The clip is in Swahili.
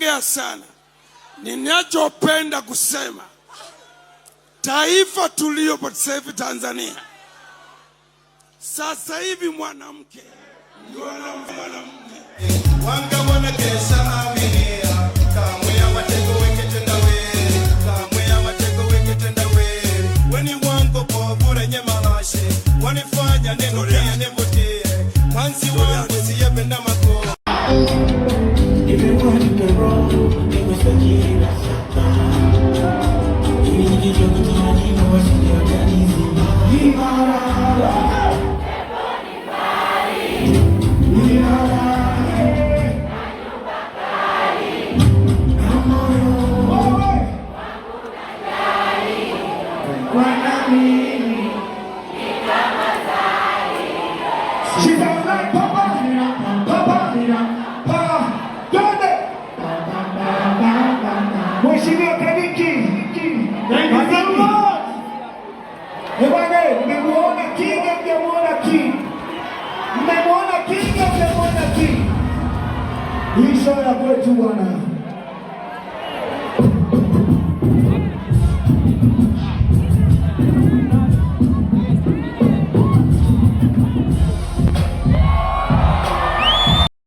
kuongea sana. Ninachopenda kusema, taifa tuliopo sasa hivi Tanzania, sasa hivi mwanamke ndio mwanamke. Wanga wanakesha aminia, kamwe ya watego weke tenda wewe, kamwe ya watego weke tenda wewe. Weni wango kwa bure nyemalashe, wanifanya neno lia nevotie, manzi wangu siyependa mako. Mheshimiwa Kadiki, mmemuona Kinga, mmemuona King, mmemuona Kinga, mmemuona King. Hii show ya kwetu bwana.